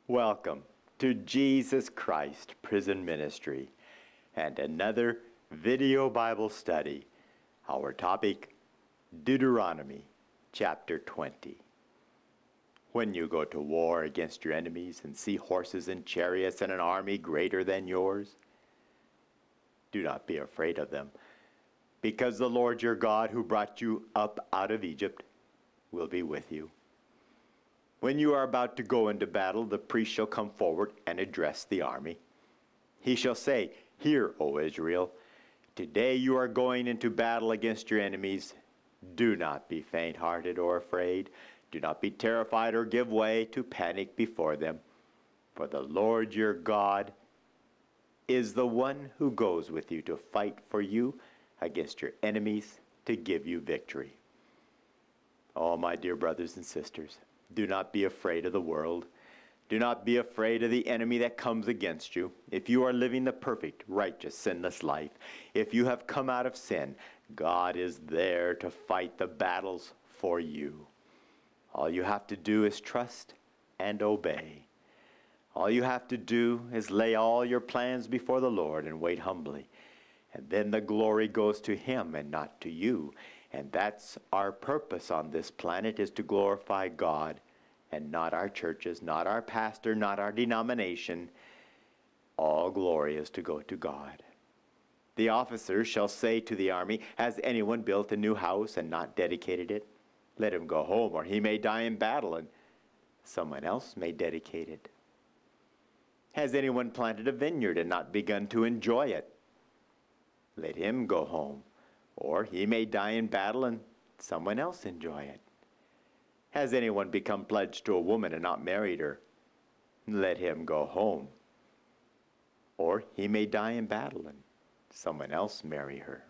Welcome to Jesus Christ Prison Ministry and another video Bible study. Our topic, Deuteronomy chapter 20. When you go to war against your enemies and see horses and chariots and an army greater than yours, do not be afraid of them, because the Lord your God who brought you up out of Egypt will be with you. When you are about to go into battle, the priest shall come forward and address the army. He shall say, "Hear, O Israel, today you are going into battle against your enemies. Do not be faint-hearted or afraid. Do not be terrified or give way to panic before them. For the Lord your God is the one who goes with you to fight for you against your enemies to give you victory." Oh, my dear brothers and sisters, do not be afraid of the world. Do not be afraid of the enemy that comes against you. If you are living the perfect, righteous, sinless life, if you have come out of sin, God is there to fight the battles for you. All you have to do is trust and obey. All you have to do is lay all your plans before the Lord and wait humbly. And then the glory goes to Him and not to you. And that's our purpose on this planet, is to glorify God and not our churches, not our pastor, not our denomination. All glory is to go to God. The officers shall say to the army, "Has anyone built a new house and not dedicated it? Let him go home, or he may die in battle, and someone else may dedicate it. Has anyone planted a vineyard and not begun to enjoy it? Let him go home, or he may die in battle and someone else enjoy it. Has anyone become pledged to a woman and not married her? Let him go home, or he may die in battle and someone else marry her."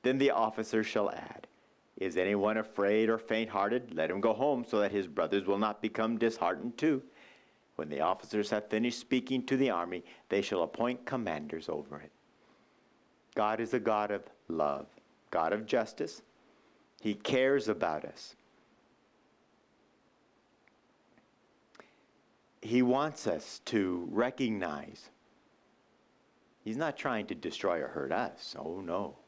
Then the officer shall add, "Is anyone afraid or faint-hearted? Let him go home, so that his brothers will not become disheartened too." When the officers have finished speaking to the army, they shall appoint commanders over it. God is a God of love, God of justice. He cares about us. He wants us to recognize He's not trying to destroy or hurt us. Oh no.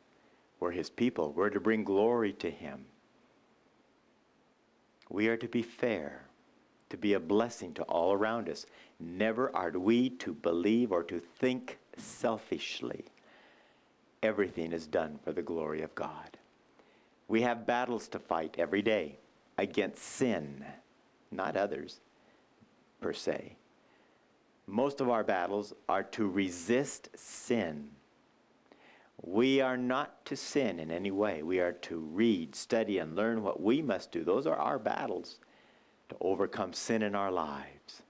We're His people. We're to bring glory to Him. We are to be fair, to be a blessing to all around us. Never are we to believe or to think selfishly. Everything is done for the glory of God. We have battles to fight every day against sin, not others per se. Most of our battles are to resist sin. We are not to sin in any way. We are to read, study, and learn what we must do. Those are our battles to overcome sin in our lives.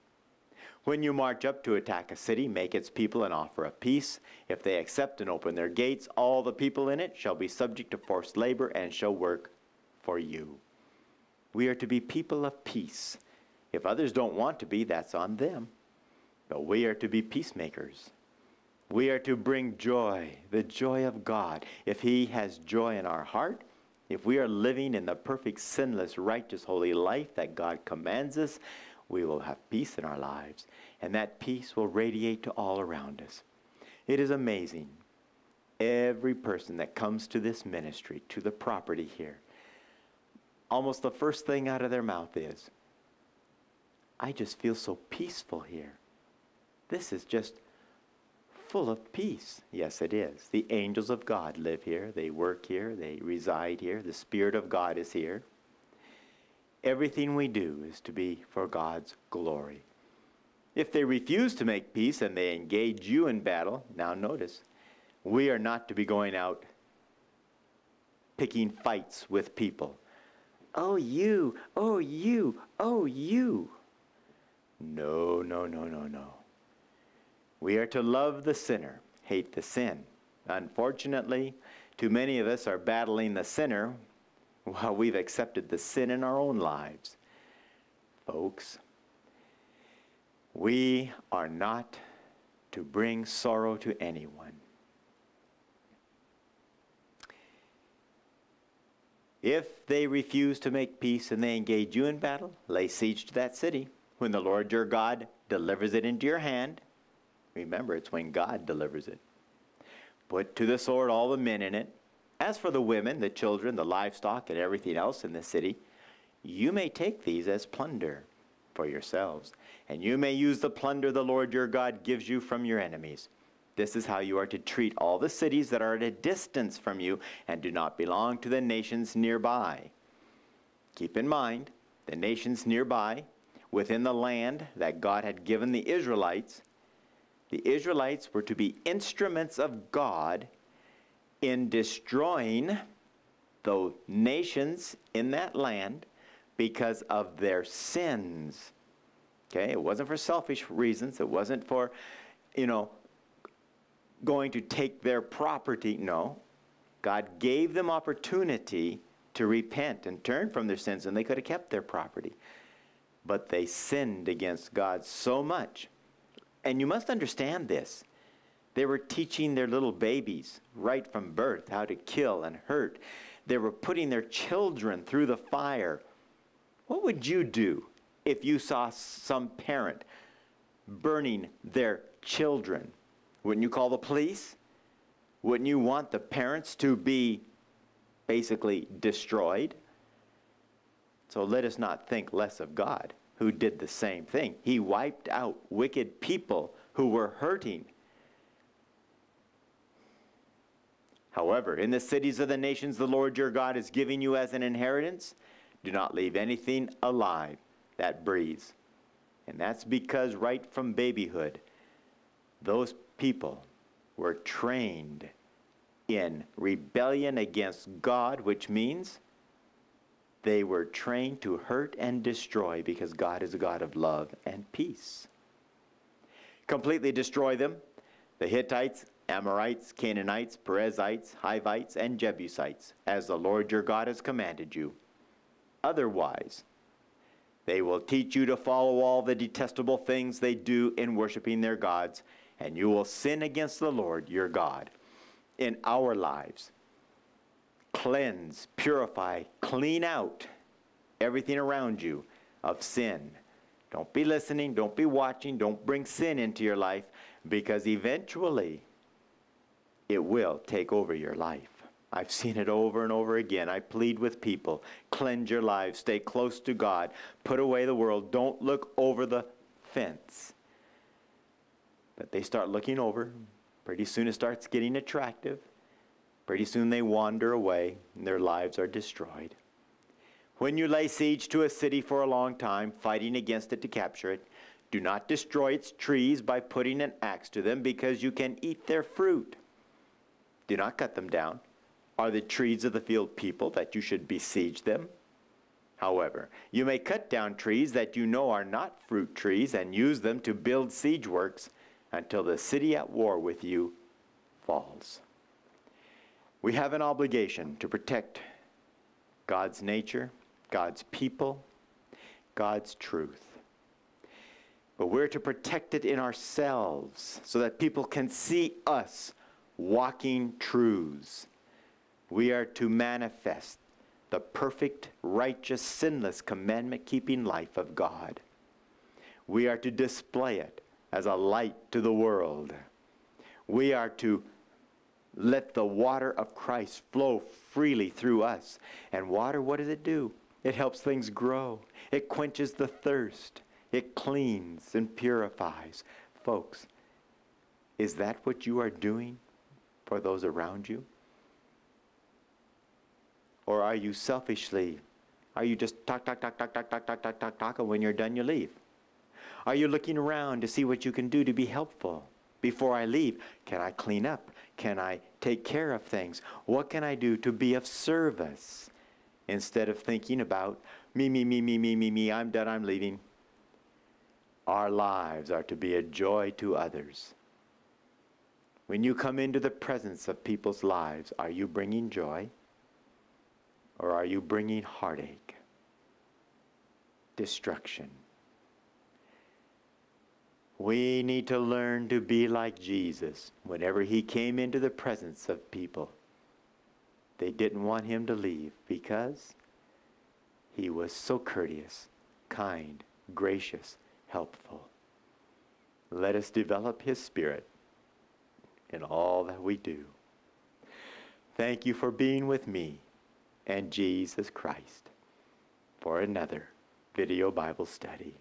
When you march up to attack a city, make its people an offer of peace. If they accept and open their gates, all the people in it shall be subject to forced labor and shall work for you. We are to be people of peace. If others don't want to be, that's on them. But we are to be peacemakers. We are to bring joy, the joy of God. If He has joy in our heart, if we are living in the perfect, sinless, righteous, holy life that God commands us, we will have peace in our lives, and that peace will radiate to all around us. It is amazing. Every person that comes to this ministry, to the property here, almost the first thing out of their mouth is, "I just feel so peaceful here. This is just full of peace." Yes, it is. The angels of God live here. They work here. They reside here. The Spirit of God is here. Everything we do is to be for God's glory. If they refuse to make peace and they engage you in battle, now notice, we are not to be going out picking fights with people. "Oh, you, oh, you, oh, you." No, no, no, no, no. We are to love the sinner, hate the sin. Unfortunately, too many of us are battling the sinner while we've accepted the sin in our own lives. Folks, we are not to bring sorrow to anyone. If they refuse to make peace and they engage you in battle, lay siege to that city. when the Lord your God delivers it into your hand, remember, it's when God delivers it. Put to the sword all the men in it. As for the women, the children, the livestock, and everything else in the city, you may take these as plunder for yourselves, and you may use the plunder the Lord your God gives you from your enemies. This is how you are to treat all the cities that are at a distance from you and do not belong to the nations nearby. Keep in mind, the nations nearby, within the land that God had given the Israelites were to be instruments of God in destroying the nations in that land because of their sins. Okay, it wasn't for selfish reasons. It wasn't for, going to take their property. No. God gave them opportunity to repent and turn from their sins, and they could have kept their property. But they sinned against God so much. And you must understand this. They were teaching their little babies right from birth how to kill and hurt. They were putting their children through the fire. What would you do if you saw some parent burning their children? Wouldn't you call the police? Wouldn't you want the parents to be basically destroyed? So let us not think less of God, who did the same thing. He wiped out wicked people who were hurting. However, in the cities of the nations the Lord your God is giving you as an inheritance, do not leave anything alive that breathes. And that's because right from babyhood, those people were trained in rebellion against God, which means they were trained to hurt and destroy because God is a God of love and peace. Completely destroy them, the Hittites, Amorites, Canaanites, Perizzites, Hivites, and Jebusites, as the Lord your God has commanded you. Otherwise, they will teach you to follow all the detestable things they do in worshiping their gods, and you will sin against the Lord your God. In our lives, cleanse, purify, clean out everything around you of sin. Don't be listening, don't be watching, don't bring sin into your life, because eventually it will take over your life. I've seen it over and over again. I plead with people, cleanse your lives, stay close to God, put away the world, don't look over the fence. But they start looking over. Pretty soon it starts getting attractive. Pretty soon they wander away and their lives are destroyed. When you lay siege to a city for a long time, fighting against it to capture it, do not destroy its trees by putting an axe to them, because you can eat their fruit. Do not cut them down. Are the trees of the field people that you should besiege them? However, you may cut down trees that you know are not fruit trees and use them to build siege works until the city at war with you falls. We have an obligation to protect God's nature, God's people, God's truth. But we're to protect it in ourselves so that people can see us walking truths. We are to manifest the perfect, righteous, sinless, commandment-keeping life of God. We are to display it as a light to the world. We are to let the water of Christ flow freely through us. And water, what does it do? It helps things grow. It quenches the thirst. It cleans and purifies. Folks, is that what you are doing for those around you? Or are you selfishly, are you just talk, and when you're done you leave? Are you looking around to see what you can do to be helpful? Before I leave, can I clean up? Can I take care of things? What can I do to be of service? Instead of thinking about me, I'm done, I'm leaving. Our lives are to be a joy to others. When you come into the presence of people's lives, are you bringing joy? Or are you bringing heartache, destruction? We need to learn to be like Jesus. Whenever he came into the presence of people, they didn't want him to leave because he was so courteous, kind, gracious, helpful. Let us develop His Spirit in all that we do. Thank you for being with me and Jesus Christ for another video Bible study.